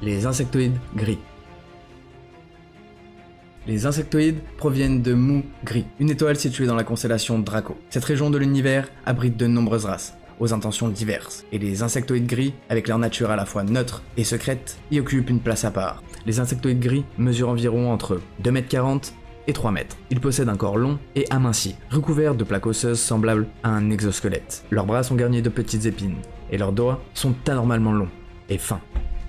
Les insectoïdes gris. Les insectoïdes proviennent de Mu Gris, une étoile située dans la constellation Draco. Cette région de l'univers abrite de nombreuses races, aux intentions diverses, et les insectoïdes gris, avec leur nature à la fois neutre et secrète, y occupent une place à part. Les insectoïdes gris mesurent environ entre 2,40 m et 3 mètres. Ils possèdent un corps long et aminci, recouvert de plaques osseuses semblables à un exosquelette. Leurs bras sont garnis de petites épines, et leurs doigts sont anormalement longs et fins.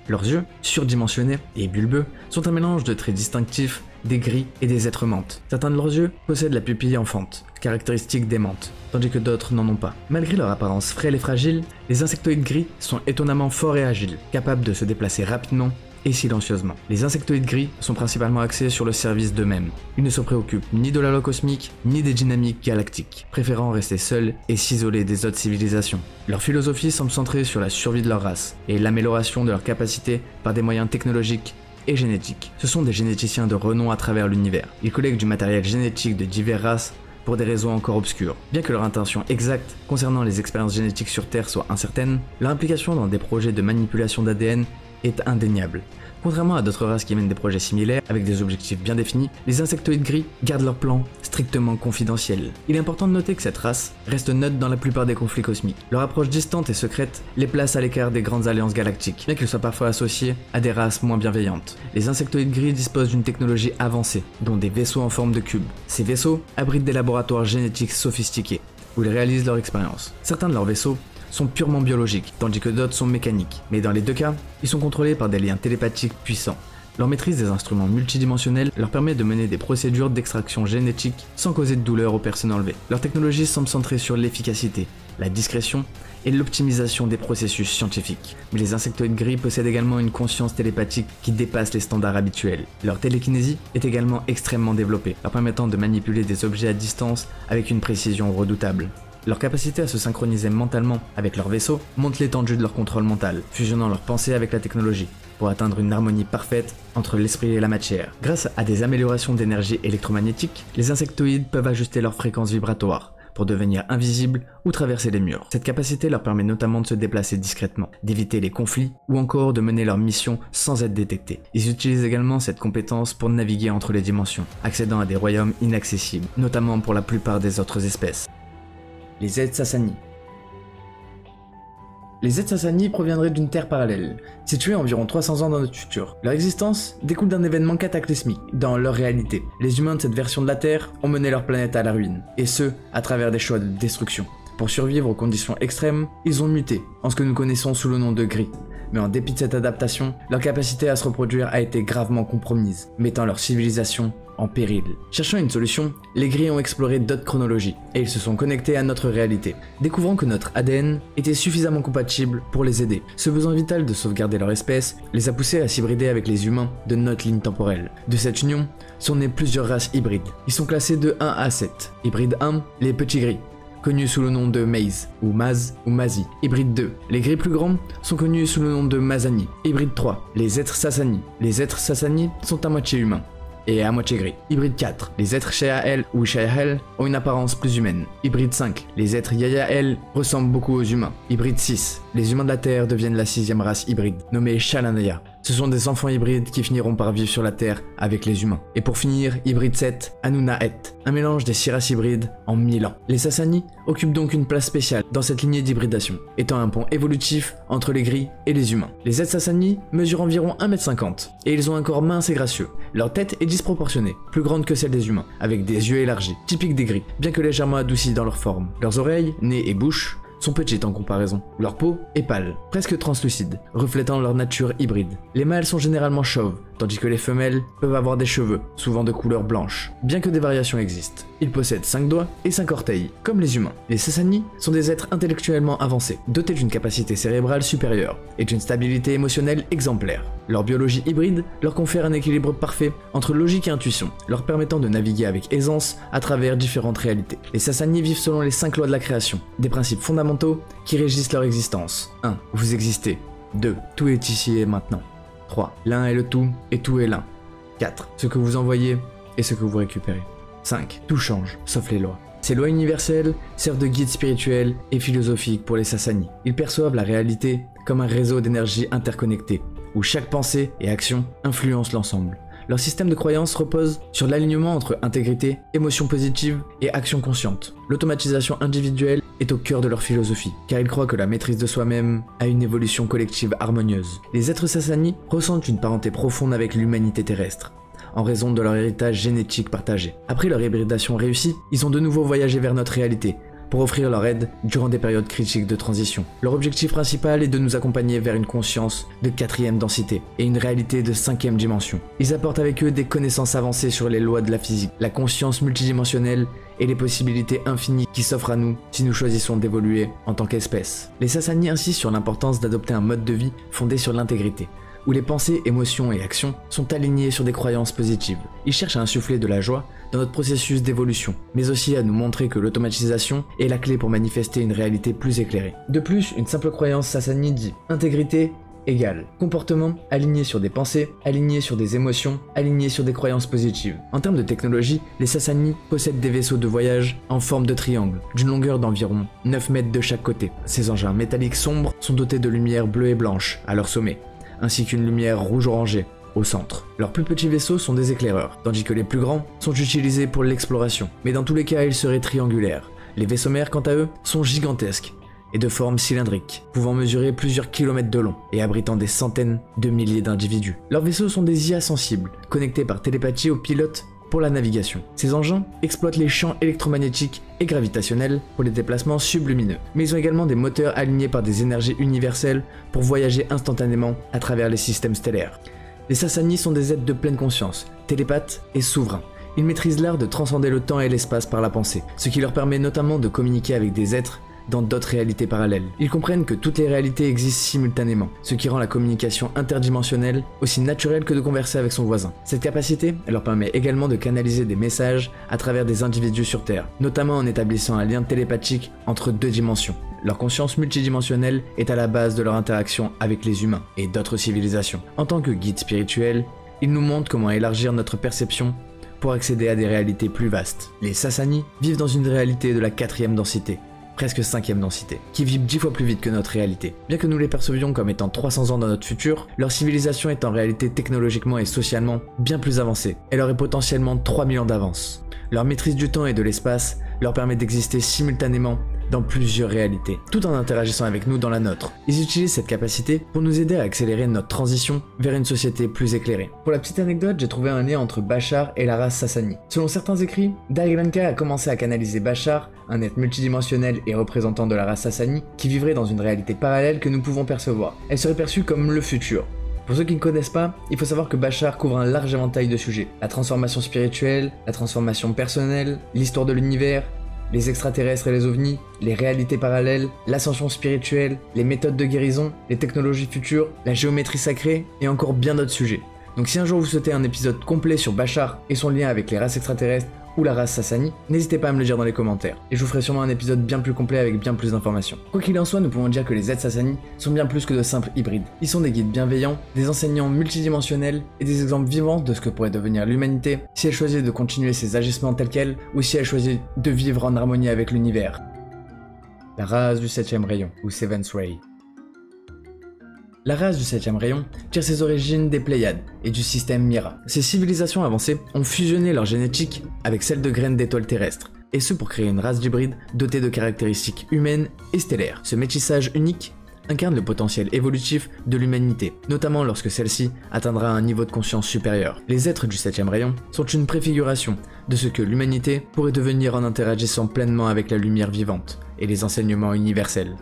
Leurs yeux, surdimensionnés et bulbeux, sont un mélange de traits distinctifs des gris et des êtres mantes. Certains de leurs yeux possèdent la pupille enfante, caractéristique des mantes, tandis que d'autres n'en ont pas. Malgré leur apparence frêle et fragile, les insectoïdes gris sont étonnamment forts et agiles, capables de se déplacer rapidement et silencieusement. Les insectoïdes gris sont principalement axés sur le service d'eux-mêmes. Ils ne se préoccupent ni de la loi cosmique, ni des dynamiques galactiques, préférant rester seuls et s'isoler des autres civilisations. Leur philosophie semble centrée sur la survie de leur race et l'amélioration de leurs capacités par des moyens technologiques et génétiques. Ce sont des généticiens de renom à travers l'univers. Ils collectent du matériel génétique de diverses races pour des raisons encore obscures. Bien que leur intention exacte concernant les expériences génétiques sur Terre soit incertaine, leur implication dans des projets de manipulation d'ADN est indéniable. Contrairement à d'autres races qui mènent des projets similaires, avec des objectifs bien définis, les insectoïdes gris gardent leurs plans strictement confidentiels. Il est important de noter que cette race reste neutre dans la plupart des conflits cosmiques. Leur approche distante et secrète les place à l'écart des grandes alliances galactiques, bien qu'elles soient parfois associées à des races moins bienveillantes. Les insectoïdes gris disposent d'une technologie avancée, dont des vaisseaux en forme de cube. Ces vaisseaux abritent des laboratoires génétiques sophistiqués, où ils réalisent leurs expériences. Certains de leurs vaisseaux sont purement biologiques, tandis que d'autres sont mécaniques. Mais dans les deux cas, ils sont contrôlés par des liens télépathiques puissants. Leur maîtrise des instruments multidimensionnels leur permet de mener des procédures d'extraction génétique sans causer de douleur aux personnes enlevées. Leur technologie semble centrée sur l'efficacité, la discrétion et l'optimisation des processus scientifiques. Mais les insectoïdes gris possèdent également une conscience télépathique qui dépasse les standards habituels. Leur télékinésie est également extrêmement développée, leur permettant de manipuler des objets à distance avec une précision redoutable. Leur capacité à se synchroniser mentalement avec leur vaisseau montre l'étendue de leur contrôle mental, fusionnant leur pensée avec la technologie, pour atteindre une harmonie parfaite entre l'esprit et la matière. Grâce à des améliorations d'énergie électromagnétique, les insectoïdes peuvent ajuster leur fréquence vibratoire pour devenir invisibles ou traverser les murs. Cette capacité leur permet notamment de se déplacer discrètement, d'éviter les conflits ou encore de mener leur mission sans être détectés. Ils utilisent également cette compétence pour naviguer entre les dimensions, accédant à des royaumes inaccessibles, notamment pour la plupart des autres espèces. Les Z-Sassani. Les Z-Sassani proviendraient d'une terre parallèle, située à environ 300 ans dans notre futur. Leur existence découle d'un événement cataclysmique dans leur réalité. Les humains de cette version de la Terre ont mené leur planète à la ruine, et ce, à travers des choix de destruction. Pour survivre aux conditions extrêmes, ils ont muté, en ce que nous connaissons sous le nom de gris. Mais en dépit de cette adaptation, leur capacité à se reproduire a été gravement compromise, mettant leur civilisation en péril. Cherchant une solution, les gris ont exploré d'autres chronologies, et ils se sont connectés à notre réalité, découvrant que notre ADN était suffisamment compatible pour les aider. Ce besoin vital de sauvegarder leur espèce les a poussés à s'hybrider avec les humains de notre ligne temporelle. De cette union sont nées plusieurs races hybrides. Ils sont classés de 1 à 7. Hybride 1, les petits gris, connus sous le nom de Maze, ou Maz, ou Mazi. Hybride 2, les gris plus grands sont connus sous le nom de Mazani. Hybride 3, les êtres Sassani. Les êtres Sassani sont à moitié humains et à moitié gris. Hybride 4, les êtres Shayael ou Shayael ont une apparence plus humaine. Hybride 5, les êtres Yayael ressemblent beaucoup aux humains. Hybride 6, les humains de la Terre deviennent la 6e race hybride, nommée Shalanaya. Ce sont des enfants hybrides qui finiront par vivre sur la Terre avec les humains. Et pour finir, hybride 7, Anunaet, un mélange des 6 races hybrides en 1000 ans. Les Sassani occupent donc une place spéciale dans cette lignée d'hybridation, étant un pont évolutif entre les gris et les humains. Les Z-Sassani mesurent environ 1,50 m et ils ont un corps mince et gracieux. Leur tête est disproportionnée, plus grande que celle des humains, avec des yeux élargis, typiques des gris, bien que légèrement adoucis dans leur forme. Leurs oreilles, nez et bouche sont petites en comparaison. Leur peau est pâle, presque translucide, reflétant leur nature hybride. Les mâles sont généralement chauves, tandis que les femelles peuvent avoir des cheveux, souvent de couleur blanche, bien que des variations existent. Ils possèdent 5 doigts et 5 orteils, comme les humains. Les Sassani sont des êtres intellectuellement avancés, dotés d'une capacité cérébrale supérieure et d'une stabilité émotionnelle exemplaire. Leur biologie hybride leur confère un équilibre parfait entre logique et intuition, leur permettant de naviguer avec aisance à travers différentes réalités. Les Sassani vivent selon les 5 lois de la création, des principes fondamentaux qui régissent leur existence. 1. Vous existez. 2. Tout est ici et maintenant. 3. L'un est le tout et tout est l'un. 4. Ce que vous envoyez est ce que vous récupérez. 5. Tout change, sauf les lois. Ces lois universelles servent de guide spirituel et philosophique pour les Sassani. Ils perçoivent la réalité comme un réseau d'énergie interconnecté, où chaque pensée et action influencent l'ensemble. Leur système de croyance repose sur l'alignement entre intégrité, émotion positive et action consciente. L'automatisation individuelle est au cœur de leur philosophie, car ils croient que la maîtrise de soi-même a une évolution collective harmonieuse. Les êtres Sasani ressentent une parenté profonde avec l'humanité terrestre, en raison de leur héritage génétique partagé. Après leur hybridation réussie, ils ont de nouveau voyagé vers notre réalité, pour offrir leur aide durant des périodes critiques de transition. Leur objectif principal est de nous accompagner vers une conscience de 4e densité et une réalité de 5e dimension. Ils apportent avec eux des connaissances avancées sur les lois de la physique, la conscience multidimensionnelle et les possibilités infinies qui s'offrent à nous si nous choisissons d'évoluer en tant qu'espèce. Les Sasani insistent sur l'importance d'adopter un mode de vie fondé sur l'intégrité, où les pensées, émotions et actions sont alignées sur des croyances positives. Ils cherchent à insuffler de la joie dans notre processus d'évolution, mais aussi à nous montrer que l'automatisation est la clé pour manifester une réalité plus éclairée. De plus, une simple croyance Sasani dit « intégrité égale comportement aligné sur des pensées, aligné sur des émotions, aligné sur des croyances positives ». En termes de technologie, les Sasani possèdent des vaisseaux de voyage en forme de triangle, d'une longueur d'environ 9 mètres de chaque côté. Ces engins métalliques sombres sont dotés de lumière bleue et blanche à leur sommet, ainsi qu'une lumière rouge-orangée au centre. Leurs plus petits vaisseaux sont des éclaireurs, tandis que les plus grands sont utilisés pour l'exploration, mais dans tous les cas ils seraient triangulaires. Les vaisseaux mères, quant à eux, sont gigantesques et de forme cylindrique, pouvant mesurer plusieurs kilomètres de long et abritant des centaines de milliers d'individus. Leurs vaisseaux sont des IA sensibles, connectés par télépathie aux pilotes pour la navigation. Ces engins exploitent les champs électromagnétiques et gravitationnels pour les déplacements sublumineux, mais ils ont également des moteurs alignés par des énergies universelles pour voyager instantanément à travers les systèmes stellaires. Les Sasani sont des êtres de pleine conscience, télépathes et souverains. Ils maîtrisent l'art de transcender le temps et l'espace par la pensée, ce qui leur permet notamment de communiquer avec des êtres dans d'autres réalités parallèles. Ils comprennent que toutes les réalités existent simultanément, ce qui rend la communication interdimensionnelle aussi naturelle que de converser avec son voisin. Cette capacité leur permet également de canaliser des messages à travers des individus sur Terre, notamment en établissant un lien télépathique entre 2 dimensions. Leur conscience multidimensionnelle est à la base de leur interaction avec les humains et d'autres civilisations. En tant que guide spirituel, ils nous montrent comment élargir notre perception pour accéder à des réalités plus vastes. Les Sasani vivent dans une réalité de la 4e densité, presque 5e densité, qui vibre 10 fois plus vite que notre réalité. Bien que nous les percevions comme étant 300 ans dans notre futur, leur civilisation est en réalité technologiquement et socialement bien plus avancée. Elle aurait potentiellement 3000 ans d'avance. Leur maîtrise du temps et de l'espace leur permet d'exister simultanément dans plusieurs réalités, tout en interagissant avec nous dans la nôtre. Ils utilisent cette capacité pour nous aider à accélérer notre transition vers une société plus éclairée. Pour la petite anecdote, j'ai trouvé un lien entre Bashar et la race Sasani. Selon certains écrits, Darglanka a commencé à canaliser Bashar, un être multidimensionnel et représentant de la race Sasani, qui vivrait dans une réalité parallèle que nous pouvons percevoir. Elle serait perçue comme le futur. Pour ceux qui ne connaissent pas, il faut savoir que Bashar couvre un large éventail de sujets. La transformation spirituelle, la transformation personnelle, l'histoire de l'univers, les extraterrestres et les ovnis, les réalités parallèles, l'ascension spirituelle, les méthodes de guérison, les technologies futures, la géométrie sacrée et encore bien d'autres sujets. Donc si un jour vous souhaitez un épisode complet sur Bashar et son lien avec les races extraterrestres ou la race Sasani, n'hésitez pas à me le dire dans les commentaires, et je vous ferai sûrement un épisode bien plus complet avec bien plus d'informations. Quoi qu'il en soit, nous pouvons dire que les êtres Sasani sont bien plus que de simples hybrides. Ils sont des guides bienveillants, des enseignants multidimensionnels et des exemples vivants de ce que pourrait devenir l'humanité si elle choisit de continuer ses agissements tels quels ou si elle choisit de vivre en harmonie avec l'univers. La race du 7e rayon, ou Seventh Ray. La race du 7e rayon tire ses origines des Pléiades et du système Mira. Ces civilisations avancées ont fusionné leur génétique avec celle de graines d'étoiles terrestres, et ce pour créer une race d'hybrides dotée de caractéristiques humaines et stellaires. Ce métissage unique incarne le potentiel évolutif de l'humanité, notamment lorsque celle-ci atteindra un niveau de conscience supérieur. Les êtres du 7e rayon sont une préfiguration de ce que l'humanité pourrait devenir en interagissant pleinement avec la lumière vivante et les enseignements universels.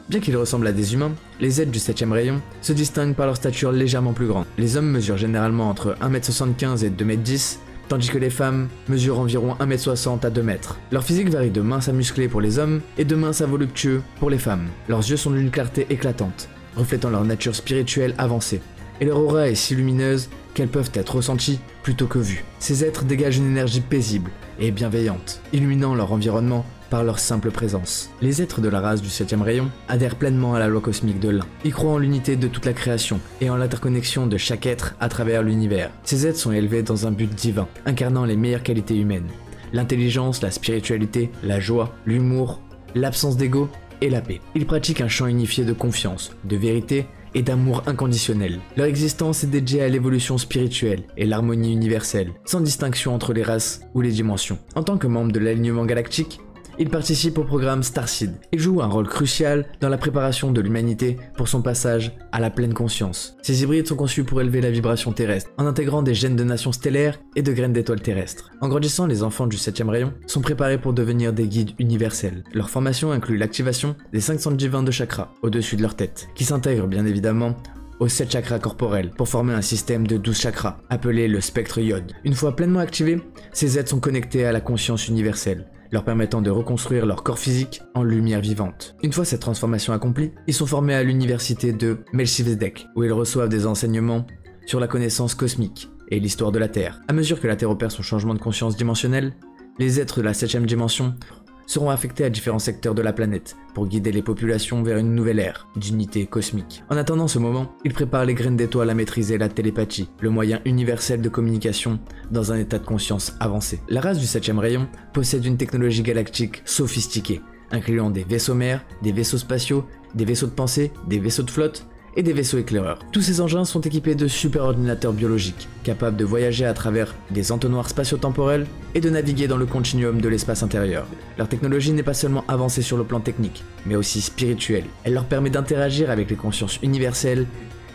Bien qu'ils ressemblent à des humains, les êtres du 7e rayon se distinguent par leur stature légèrement plus grande. Les hommes mesurent généralement entre 1m75 et 2m10, tandis que les femmes mesurent environ 1m60 à 2m. Leur physique varie de mince à musclé pour les hommes et de mince à voluptueux pour les femmes. Leurs yeux sont d'une clarté éclatante, reflétant leur nature spirituelle avancée, et leur aura est si lumineuse qu'elles peuvent être ressenties plutôt que vues. Ces êtres dégagent une énergie paisible et bienveillante, illuminant leur environnement par leur simple présence. Les êtres de la race du 7e rayon adhèrent pleinement à la loi cosmique de l'un. Ils croient en l'unité de toute la création et en l'interconnexion de chaque être à travers l'univers. Ces êtres sont élevés dans un but divin, incarnant les meilleures qualités humaines. L'intelligence, la spiritualité, la joie, l'humour, l'absence d'ego et la paix. Ils pratiquent un champ unifié de confiance, de vérité et d'amour inconditionnel. Leur existence est dédiée à l'évolution spirituelle et l'harmonie universelle, sans distinction entre les races ou les dimensions. En tant que membre de l'alignement galactique, il participe au programme Starseed et joue un rôle crucial dans la préparation de l'humanité pour son passage à la pleine conscience. Ces hybrides sont conçus pour élever la vibration terrestre, en intégrant des gènes de nations stellaires et de graines d'étoiles terrestres. En grandissant, les enfants du 7e rayon sont préparés pour devenir des guides universels. Leur formation inclut l'activation des 5 centres divins de chakras au-dessus de leur tête, qui s'intègrent bien évidemment aux 7 chakras corporels pour former un système de 12 chakras, appelé le spectre Yod. Une fois pleinement activés, ces êtres sont connectés à la conscience universelle, leur permettant de reconstruire leur corps physique en lumière vivante. Une fois cette transformation accomplie, ils sont formés à l'université de Melchizedek, où ils reçoivent des enseignements sur la connaissance cosmique et l'histoire de la Terre. À mesure que la Terre opère son changement de conscience dimensionnelle, les êtres de la 7e dimension seront affectés à différents secteurs de la planète pour guider les populations vers une nouvelle ère d'unité cosmique. En attendant ce moment, ils préparent les graines d'étoiles à maîtriser la télépathie, le moyen universel de communication dans un état de conscience avancé. La race du 7e rayon possède une technologie galactique sophistiquée, incluant des vaisseaux mers, des vaisseaux spatiaux, des vaisseaux de pensée, des vaisseaux de flotte et des vaisseaux éclaireurs. Tous ces engins sont équipés de super-ordinateurs biologiques, capables de voyager à travers des entonnoirs spatio-temporels et de naviguer dans le continuum de l'espace intérieur. Leur technologie n'est pas seulement avancée sur le plan technique, mais aussi spirituel. Elle leur permet d'interagir avec les consciences universelles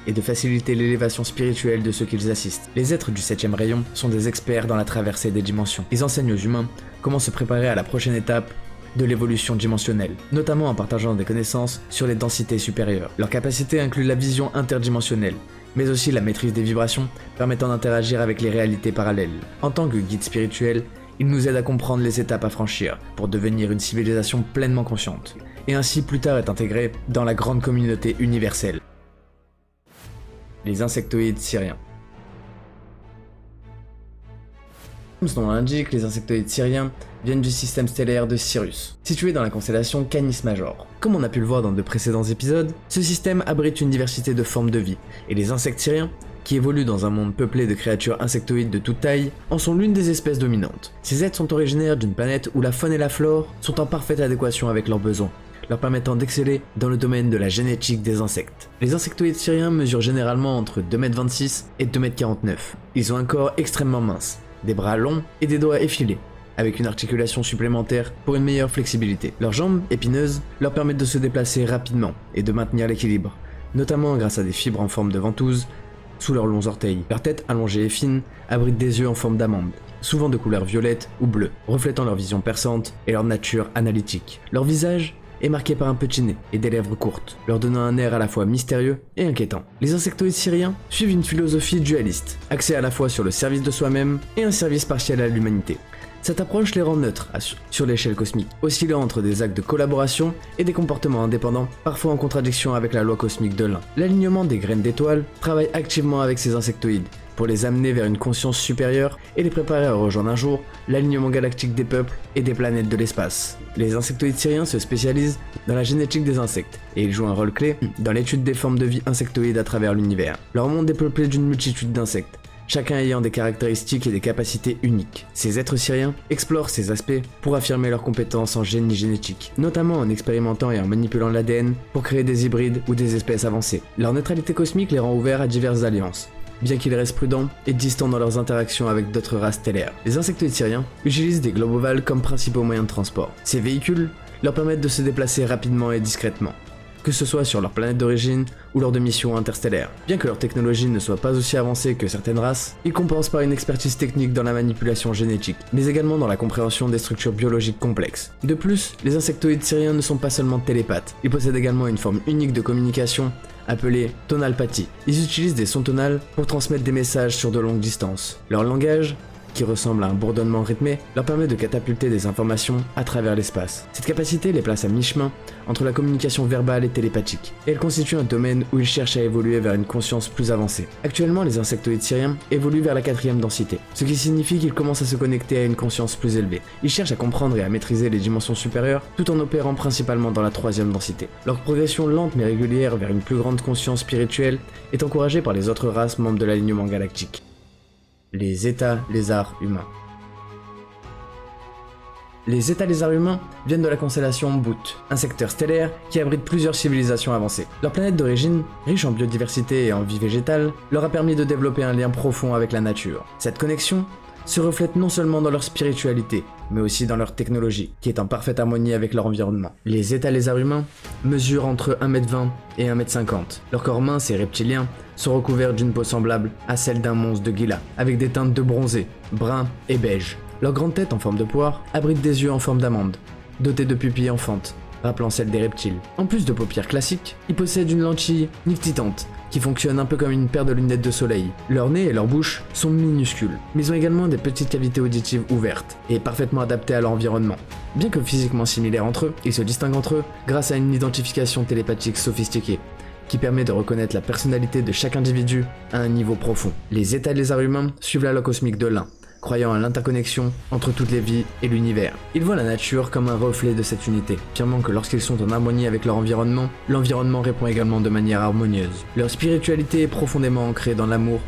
et de faciliter l'élévation spirituelle de ceux qu'ils assistent. Les êtres du 7e rayon sont des experts dans la traversée des dimensions. Ils enseignent aux humains comment se préparer à la prochaine étape de l'évolution dimensionnelle, notamment en partageant des connaissances sur les densités supérieures. Leur capacité inclut la vision interdimensionnelle, mais aussi la maîtrise des vibrations permettant d'interagir avec les réalités parallèles. En tant que guide spirituel, ils nous aident à comprendre les étapes à franchir pour devenir une civilisation pleinement consciente, et ainsi plus tard être intégrés dans la grande communauté universelle. Les insectoïdes syriens. Comme son nom l'indique, les insectoïdes syriens viennent du système stellaire de Sirius, situé dans la constellation Canis Major. Comme on a pu le voir dans de précédents épisodes, ce système abrite une diversité de formes de vie, et les insectes syriens, qui évoluent dans un monde peuplé de créatures insectoïdes de toute taille, en sont l'une des espèces dominantes. Ces êtres sont originaires d'une planète où la faune et la flore sont en parfaite adéquation avec leurs besoins, leur permettant d'exceller dans le domaine de la génétique des insectes. Les insectoïdes syriens mesurent généralement entre 2,26 m et 2,49 m. Ils ont un corps extrêmement mince, des bras longs et des doigts effilés, avec une articulation supplémentaire pour une meilleure flexibilité. Leurs jambes, épineuses, leur permettent de se déplacer rapidement et de maintenir l'équilibre, notamment grâce à des fibres en forme de ventouse sous leurs longs orteils. Leur tête allongée et fine abrite des yeux en forme d'amande, souvent de couleur violette ou bleue, reflétant leur vision perçante et leur nature analytique. Leur visage est marqué par un petit nez et des lèvres courtes, leur donnant un air à la fois mystérieux et inquiétant. Les insectoïdes syriens suivent une philosophie dualiste, axée à la fois sur le service de soi-même et un service partiel à l'humanité. Cette approche les rend neutres sur l'échelle cosmique, oscillant entre des actes de collaboration et des comportements indépendants, parfois en contradiction avec la loi cosmique de l'un. L'alignement des graines d'étoiles travaille activement avec ces insectoïdes, pour les amener vers une conscience supérieure et les préparer à rejoindre un jour l'alignement galactique des peuples et des planètes de l'espace. Les insectoïdes syriens se spécialisent dans la génétique des insectes, et ils jouent un rôle clé dans l'étude des formes de vie insectoïdes à travers l'univers. Leur monde est peuplé d'une multitude d'insectes, chacun ayant des caractéristiques et des capacités uniques. Ces êtres syriens explorent ces aspects pour affirmer leurs compétences en génie génétique, notamment en expérimentant et en manipulant l'ADN pour créer des hybrides ou des espèces avancées. Leur neutralité cosmique les rend ouverts à diverses alliances, bien qu'ils restent prudents et distants dans leurs interactions avec d'autres races stellaires. Les insectoïdes syriens utilisent des globes ovales comme principaux moyens de transport. Ces véhicules leur permettent de se déplacer rapidement et discrètement, que ce soit sur leur planète d'origine ou lors de missions interstellaires. Bien que leur technologie ne soit pas aussi avancée que certaines races, ils compensent par une expertise technique dans la manipulation génétique, mais également dans la compréhension des structures biologiques complexes. De plus, les insectoïdes syriens ne sont pas seulement télépathes, ils possèdent également une forme unique de communication appelée tonalpathie. Ils utilisent des sons tonales pour transmettre des messages sur de longues distances. Leur langage, qui ressemble à un bourdonnement rythmé, leur permet de catapulter des informations à travers l'espace. Cette capacité les place à mi-chemin entre la communication verbale et télépathique, et elle constitue un domaine où ils cherchent à évoluer vers une conscience plus avancée. Actuellement, les insectoïdes syriens évoluent vers la 4e densité, ce qui signifie qu'ils commencent à se connecter à une conscience plus élevée. Ils cherchent à comprendre et à maîtriser les dimensions supérieures, tout en opérant principalement dans la 3e densité. Leur progression lente mais régulière vers une plus grande conscience spirituelle est encouragée par les autres races membres de l'alignement galactique. Les états lézards humains. Les états lézards humains viennent de la constellation Boot, un secteur stellaire qui abrite plusieurs civilisations avancées. Leur planète d'origine, riche en biodiversité et en vie végétale, leur a permis de développer un lien profond avec la nature. Cette connexion se reflète non seulement dans leur spiritualité, mais aussi dans leur technologie, qui est en parfaite harmonie avec leur environnement. Les états lézards humains mesurent entre 1m20 et 1m50. Leurs corps minces et reptiliens sont recouverts d'une peau semblable à celle d'un monstre de Gila, avec des teintes de bronzé, brun et beige. Leur grande tête en forme de poire abrite des yeux en forme d'amande, dotés de pupilles enfantes, rappelant celles des reptiles. En plus de paupières classiques, ils possèdent une lentille nictitante, qui fonctionne un peu comme une paire de lunettes de soleil. Leur nez et leur bouche sont minuscules, mais ils ont également des petites cavités auditives ouvertes, et parfaitement adaptées à leur environnement. Bien que physiquement similaires entre eux, ils se distinguent entre eux grâce à une identification télépathique sophistiquée, qui permet de reconnaître la personnalité de chaque individu à un niveau profond. Les états lézards humains suivent la loi cosmique de l'un, croyant à l'interconnexion entre toutes les vies et l'univers. Ils voient la nature comme un reflet de cette unité, affirmant que lorsqu'ils sont en harmonie avec leur environnement, l'environnement répond également de manière harmonieuse. Leur spiritualité est profondément ancrée dans l'amour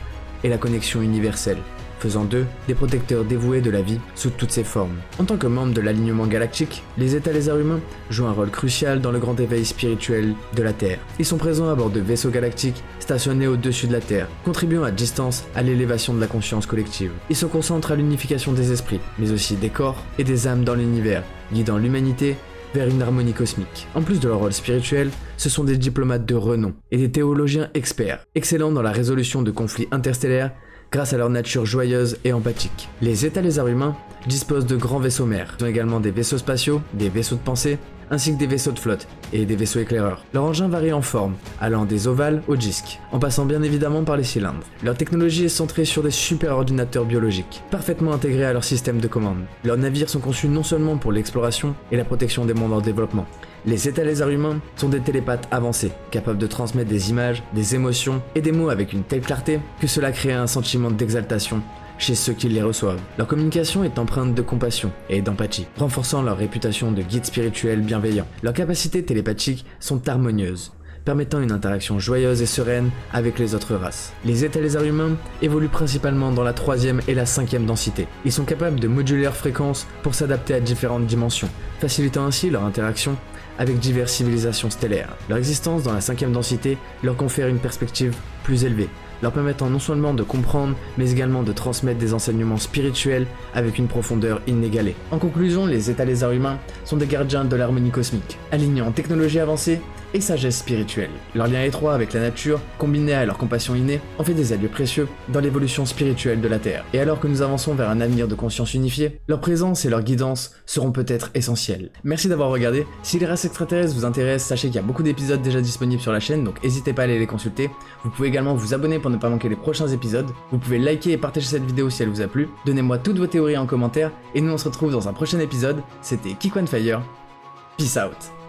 et la connexion universelle, faisant d'eux des protecteurs dévoués de la vie sous toutes ses formes. En tant que membres de l'alignement galactique, les états lézards humains jouent un rôle crucial dans le grand éveil spirituel de la Terre. Ils sont présents à bord de vaisseaux galactiques stationnés au-dessus de la Terre, contribuant à distance à l'élévation de la conscience collective. Ils se concentrent à l'unification des esprits, mais aussi des corps et des âmes dans l'univers, guidant l'humanité vers une harmonie cosmique. En plus de leur rôle spirituel, ce sont des diplomates de renom et des théologiens experts, excellents dans la résolution de conflits interstellaires grâce à leur nature joyeuse et empathique. Les états lézards humains disposent de grands vaisseaux mères. Ils ont également des vaisseaux spatiaux, des vaisseaux de pensée, ainsi que des vaisseaux de flotte et des vaisseaux éclaireurs. Leur engin varie en forme, allant des ovales aux disques, en passant bien évidemment par les cylindres. Leur technologie est centrée sur des superordinateurs biologiques, parfaitement intégrés à leur système de commande. Leurs navires sont conçus non seulement pour l'exploration et la protection des mondes en développement. Les états lézards humains sont des télépathes avancés, capables de transmettre des images, des émotions et des mots avec une telle clarté que cela crée un sentiment d'exaltation chez ceux qui les reçoivent. Leur communication est empreinte de compassion et d'empathie, renforçant leur réputation de guides spirituels bienveillants. Leurs capacités télépathiques sont harmonieuses, permettant une interaction joyeuse et sereine avec les autres races. Les états lézards humains évoluent principalement dans la 3e et la 5e densité. Ils sont capables de moduler leurs fréquences pour s'adapter à différentes dimensions, facilitant ainsi leur interaction avec diverses civilisations stellaires. Leur existence dans la 5e densité leur confère une perspective plus élevée, leur permettant non seulement de comprendre, mais également de transmettre des enseignements spirituels avec une profondeur inégalée. En conclusion, les états lézards humains sont des gardiens de l'harmonie cosmique, alignant technologie avancée et sagesse spirituelle. Leur lien étroit avec la nature, combiné à leur compassion innée, en fait des alliés précieux dans l'évolution spirituelle de la Terre. Et alors que nous avançons vers un avenir de conscience unifiée, leur présence et leur guidance seront peut-être essentielles. Merci d'avoir regardé. Si les races extraterrestres vous intéressent, sachez qu'il y a beaucoup d'épisodes déjà disponibles sur la chaîne, donc n'hésitez pas à aller les consulter. Vous pouvez également vous abonner pour ne pas manquer les prochains épisodes. Vous pouvez liker et partager cette vidéo si elle vous a plu. Donnez-moi toutes vos théories en commentaire, et nous on se retrouve dans un prochain épisode. C'était Kick One Fire. Peace out.